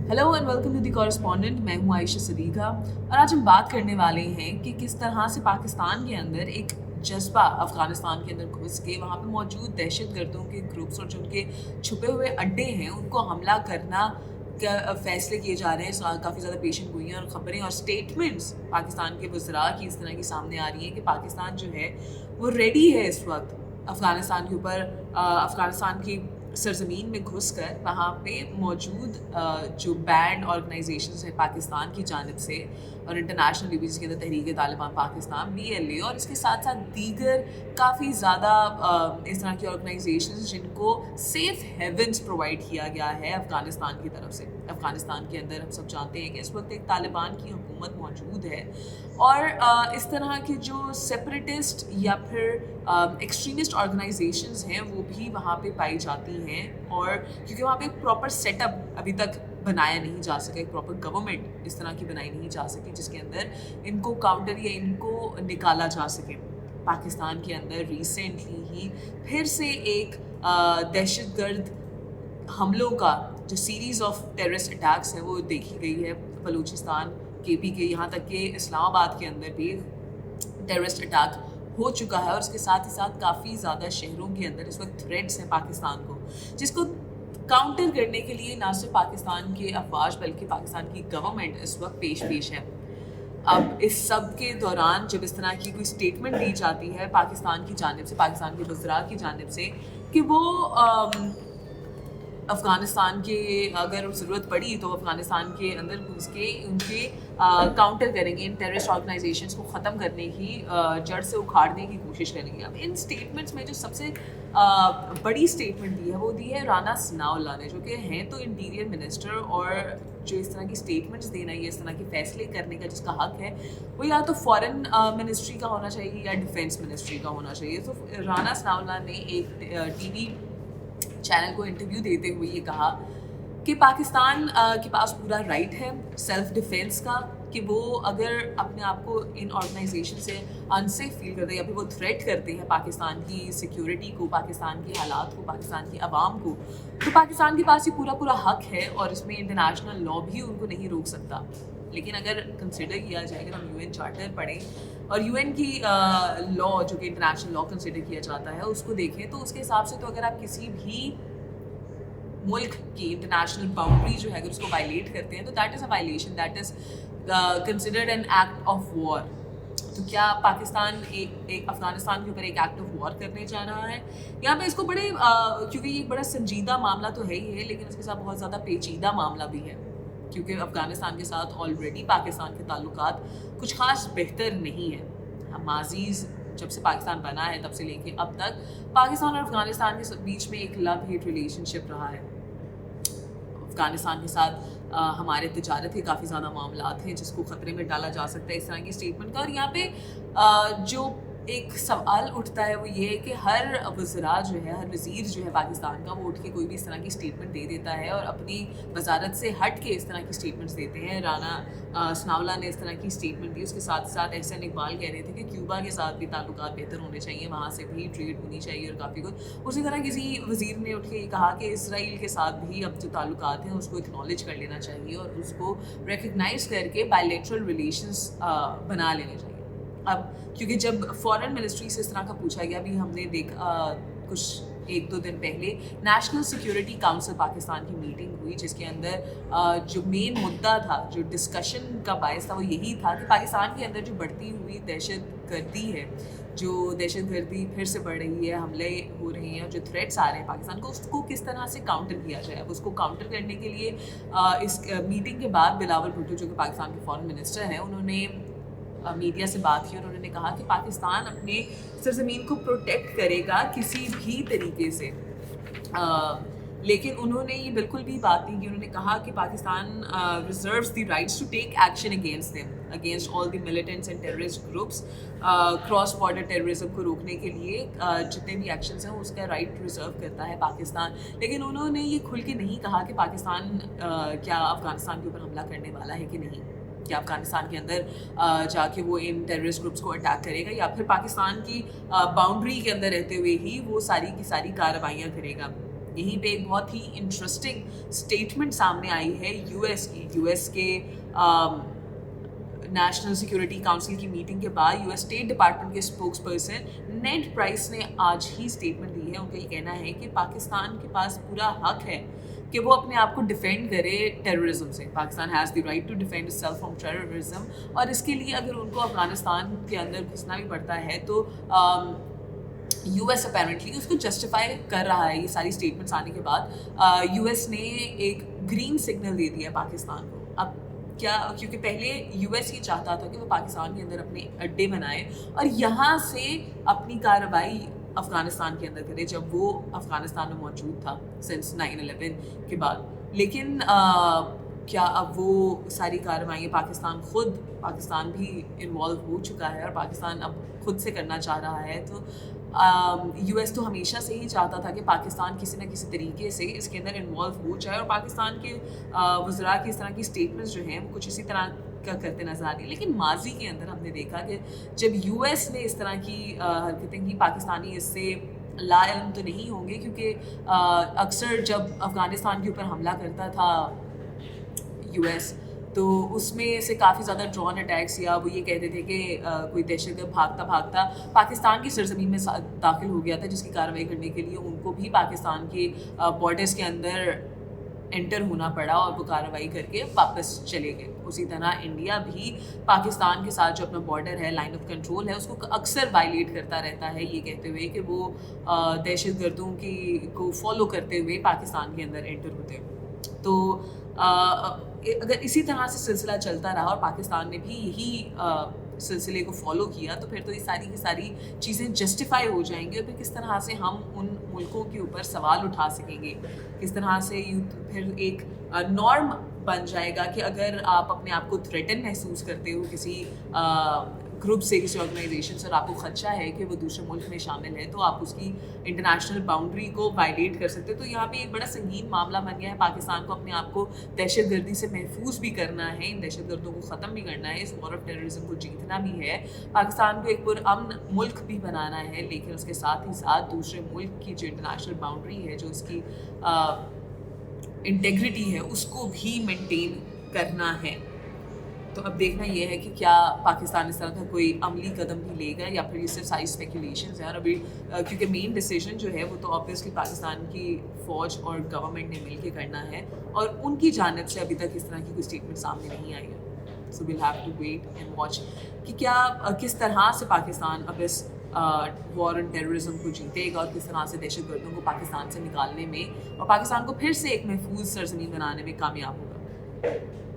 Hello and welcome to the correspondent. मैं हूं आयशा सदीका और आज हम बात करने वाले हैं कि किस तरह से पाकिस्तान के अंदर एक जज्बा अफ़गानिस्तान के अंदर घुस के वहाँ पे मौजूद दहशतगर्दों के ग्रुप्स और जो उनके छुपे हुए अड्डे हैं उनको हमला करना का फैसले किए जा रहे हैं। काफ़ी ज़्यादा पेशन गोइयाँ और ख़बरें और स्टेटमेंट्स पाकिस्तान के वज़रा की इस तरह की सामने आ रही हैं कि पाकिस्तान जो है वो रेडी है इस वक्त अफ़गानिस्तान के ऊपर अफ़गानिस्तान की सरजमीन में घुस कर वहाँ पे मौजूद जो बैंड ऑर्गेनाइजेशंस हैं पाकिस्तान की जानिब से और इंटरनेशनल लेवल जिसके अंदर तहरीक तालिबान पाकिस्तान BLA और इसके साथ साथ दीगर काफ़ी ज़्यादा इस तरह की ऑर्गेनाइजेशंस जिनको सेफ हेवन्स प्रोवाइड किया गया है अफ़गानिस्तान की तरफ से। अफ़गानिस्तान के अंदर हम सब जानते हैं कि इस वक्त एक तालिबान की हुकूमत मौजूद है और इस तरह के जो सेपरेटिस्ट या फिर एक्सट्रीमिस्ट ऑर्गेनाइजेशंस हैं वो भी वहाँ पे पाई जाती हैं और क्योंकि वहाँ पे एक प्रॉपर सेटअप अभी तक बनाया नहीं जा सका, एक प्रॉपर गवर्नमेंट इस तरह की बनाई नहीं जा सकी जिसके अंदर इनको काउंटर या इनको निकाला जा सके। पाकिस्तान के अंदर रिसेंटली ही फिर से एक दहशतगर्द हमलों का जो सीरीज़ ऑफ टेररिस्ट अटैक्स है वो देखी गई है। बलूचिस्तान KP के यहाँ तक कि इस्लामाबाद के अंदर भी टेररिस्ट अटैक हो चुका है और उसके साथ ही साथ काफ़ी ज़्यादा शहरों के अंदर इस वक्त थ्रेट्स हैं पाकिस्तान को, जिसको काउंटर करने के लिए ना सिर्फ पाकिस्तान के अफवाज बल्कि पाकिस्तान की गवर्नमेंट इस वक्त पेश है। अब इस सब के दौरान जब इस तरह की कोई स्टेटमेंट दी जाती है पाकिस्तान की जानिब से, पाकिस्तान के वज़रा की जानिब से कि वो अफ़गानिस्तान के अगर ज़रूरत पड़ी तो अफ़गानिस्तान के अंदर घुस के उनके काउंटर करेंगे, इन टेररिस्ट ऑर्गेनाइजेशंस को ख़त्म करने की जड़ से उखाड़ने की कोशिश करेंगे। अब इन स्टेटमेंट्स में जो सबसे बड़ी स्टेटमेंट दी है वो दी है राना सनाउल्लाह ने, जो कि हैं तो इंटीरियर मिनिस्टर और जो इस तरह की स्टेटमेंट्स देना या इस तरह के फैसले करने का जिसका हक है वो या तो फॉरेन मिनिस्ट्री का होना चाहिए या डिफेंस मिनिस्ट्री का होना चाहिए। तो राना सनाउल्लाह ने एक TV चैनल को इंटरव्यू देते हुए ये कहा कि पाकिस्तान के पास पूरा राइट है सेल्फ डिफेंस का कि वो अगर अपने आप को इन ऑर्गेनाइजेशन से अनसेफ फील करते हैं या फिर वो थ्रेट करते हैं पाकिस्तान की सिक्योरिटी को, पाकिस्तान के हालात को, पाकिस्तान की आवाम को, तो पाकिस्तान के पास ये पूरा हक है और इसमें इंटरनेशनल लॉ भी उनको नहीं रोक सकता। लेकिन अगर कंसिडर किया जाए, अगर हम UN चार्टर पढ़ें और UN की लॉ जो कि इंटरनेशनल लॉ कंसिडर किया जाता है उसको देखें तो उसके हिसाब से तो अगर आप किसी भी मुल्क की इंटरनेशनल बाउंड्री जो है अगर उसको वायलेट करते हैं तो that is a violation, that is considered an act of war. तो क्या पाकिस्तान एक अफ़गानिस्तान के ऊपर एक एक्ट ऑफ वॉर करने जा रहा है? यहाँ पे इसको बड़े क्योंकि ये बड़ा संजीदा मामला तो है ही है लेकिन इसके साथ बहुत ज़्यादा पेचीदा मामला भी है क्योंकि अफ़गानिस्तान के साथ ऑलरेडी पाकिस्तान के ताल्लुकात कुछ ख़ास बेहतर नहीं है। माज़ीज़ जब से पाकिस्तान बना है तब से लेके अब तक पाकिस्तान और अफ़गानिस्तान के बीच में एक लव हेट रिलेशनशिप रहा है। अफ़गानिस्तान के साथ हमारे तिजारत के काफ़ी ज़्यादा मामलात हैं जिसको ख़तरे में डाला जा सकता है इस तरह की स्टेटमेंट का। और यहाँ पे जो एक सवाल उठता है वो ये है कि हर वज़रा जो है, हर वज़ीर जो है पाकिस्तान का, वो उठ के कोई भी इस तरह की स्टेटमेंट दे देता है और अपनी वजारत से हट के इस तरह की स्टेटमेंट्स देते हैं। राना सनाउल्लाह ने इस तरह की स्टेटमेंट दी। उसके साथ साथ एहसन इकबाल कह रहे थे कि क्यूबा के साथ भी ताल्लुकात बेहतर होने चाहिए, वहाँ से भी ट्रेड होनी चाहिए और काफ़ी कुछ। उसी तरह किसी वज़ीर ने उठ के ये कहा कि इसराइल के साथ भी अब जो ताल्लुकात हैं उसको एक्नॉलेज कर लेना चाहिए और उसको रिकगनाइज़ करके बायलैटरल रिलेशंस बना लेने चाहिए। अब क्योंकि जब फॉरेन मिनिस्ट्री से इस तरह का पूछा गया, अभी हमने देखा कुछ 1-2 दिन पहले नेशनल सिक्योरिटी काउंसिल पाकिस्तान की मीटिंग हुई जिसके अंदर जो मेन मुद्दा था, जो डिस्कशन का बायस था वो यही था कि पाकिस्तान के अंदर जो बढ़ती हुई दहशतगर्दी है, जो दहशतगर्दी फिर से बढ़ रही है, हमले हो रहे हैं, जो थ्रेट्स आ रहे हैं पाकिस्तान को, उसको किस तरह से काउंटर किया जाए। अब उसको काउंटर करने के लिए इस मीटिंग के बाद बिलावल भुट्टो जो कि पाकिस्तान के फॉरेन मिनिस्टर हैं उन्होंने मीडिया से बात की और उन्होंने कहा कि पाकिस्तान अपने सरजमीन को प्रोटेक्ट करेगा किसी भी तरीके से। लेकिन उन्होंने ये बिल्कुल भी बात नहीं की। उन्होंने कहा कि Pakistan reserves the rights to take action against them, against all the militants and terrorist groups. Cross border terrorism को रोकने के लिए जितने भी एक्शंस हैं उसका राइट रिजर्व करता है पाकिस्तान। लेकिन उन्होंने ये खुल के नहीं कहा कि पाकिस्तान क्या अफ़गानिस्तान के ऊपर हमला करने वाला है कि नहीं, क्या अफ़गानिस्तान के अंदर जाके वो इन टेररिस्ट ग्रुप्स को अटैक करेगा या फिर पाकिस्तान की बाउंड्री के अंदर रहते हुए ही वो सारी की सारी कार्रवाइयाँ करेगा। यहीं पे एक बहुत ही इंटरेस्टिंग स्टेटमेंट सामने आई है यूएस के नेशनल सिक्योरिटी काउंसिल की मीटिंग के बाद यूएस स्टेट डिपार्टमेंट के स्पोक्स पर्सन नेड प्राइस ने आज ही स्टेटमेंट दी है। उनका ये कहना है कि पाकिस्तान के पास पूरा हक है कि वो अपने आप को डिफेंड करे टेररिज्म से। Pakistan has the right to defend self from terrorism, और इसके लिए अगर उनको अफगानिस्तान के अंदर घुसना भी पड़ता है तो यूएस अपेरेंटली उसको जस्टिफाई कर रहा है। ये सारी स्टेटमेंट्स आने के बाद यूएस ने एक ग्रीन सिग्नल दे दिया पाकिस्तान को। अब क्या, क्योंकि पहले यूएस ये चाहता था कि वो पाकिस्तान के अंदर अपने अड्डे बनाए और यहाँ से अपनी कार्रवाई अफ़गानिस्तान के अंदर करे, जब वो अफ़गानिस्तान में मौजूद था सिंस 9/11 के बाद। लेकिन क्या अब वो सारी कार्रवाई पाकिस्तान भी इन्वॉल्व हो चुका है और पाकिस्तान अब खुद से करना चाह रहा है। तो यूएस तो हमेशा से ही चाहता था कि पाकिस्तान किसी न किसी तरीके से इसके अंदर इन्वॉल्व हो जाए, और पाकिस्तान के वज़रा की इस तरह की स्टेटमेंट्स जो हैं वो कुछ इसी तरह का करते नजर आ रही है। लेकिन माजी के अंदर हमने देखा कि जब यूएस ने इस तरह की हरकतें की, पाकिस्तानी इससे लाइल्म तो नहीं होंगे, क्योंकि अक्सर जब अफ़गानिस्तान के ऊपर हमला करता था यूएस तो उसमें से काफ़ी ज़्यादा ड्रोन अटैक्स, या वो ये कहते थे कि कोई दहशतगर्द भागता भागता पाकिस्तान की सरजमीन में दाखिल हो गया था, जिसकी कार्रवाई करने के लिए उनको भी पाकिस्तान के बॉर्डर्स के अंदर एंटर होना पड़ा और वो कार्रवाई करके वापस चले गए। उसी तरह इंडिया भी पाकिस्तान के साथ जो अपना बॉर्डर है, लाइन ऑफ कंट्रोल है, उसको अक्सर वायलेट करता रहता है, ये कहते हुए कि वो दहशतगर्दों को फॉलो करते हुए पाकिस्तान के अंदर एंटर होते हैं। तो अगर इसी तरह से सिलसिला चलता रहा और पाकिस्तान ने भी यही सिलसिले को फॉलो किया तो फिर तो ये सारी की सारी चीज़ें जस्टिफाई हो जाएंगी, और फिर किस तरह से हम उन मुल्कों के ऊपर सवाल उठा सकेंगे, किस तरह से फिर एक नॉर्म बन जाएगा कि अगर आप अपने आप को थ्रेटन महसूस करते हो किसी ग्रुप से, किसी ऑर्गेनाइजेशन से, और आपको खदशा है कि वो दूसरे मुल्क में शामिल है, तो आप उसकी इंटरनेशनल बाउंड्री को वायलेट कर सकते हो। तो यहाँ पे एक बड़ा संगीन मामला बन गया है। पाकिस्तान को अपने आप को दहशतगर्दी से महफूज भी करना है, इन दहशतगर्दों को ख़त्म भी करना है, इस वॉर ऑफ टेररिज्म को जीतना भी है, पाकिस्तान को एक पुरअमन मुल्क भी बनाना है, लेकिन उसके साथ ही साथ दूसरे मुल्क की जो इंटरनेशनल बाउंड्री है, जो उसकी इंटेग्रिटी है, उसको भी मेंटेन करना है। तो अब देखना यह है कि क्या पाकिस्तान इस तरह का कोई अमली कदम भी लेगा या फिर ये सिर्फ सारी स्पेकुलेशंस हैं। और अभी क्योंकि मेन डिसीजन जो है वो तो ऑब्वियसली पाकिस्तान की फ़ौज और गवर्नमेंट ने मिल के करना है, और उनकी जानिब से अभी तक इस तरह की कोई स्टेटमेंट सामने नहीं आई है। So will have to wait and watch कि क्या किस तरह से पाकिस्तान अब इस वॉर ऑन टेररिज्म को जीतेगा और किस तरह से दहशतगर्दों को पाकिस्तान से निकालने में और पाकिस्तान को फिर से एक महफूज सरजमीन बनाने में कामयाब होगा।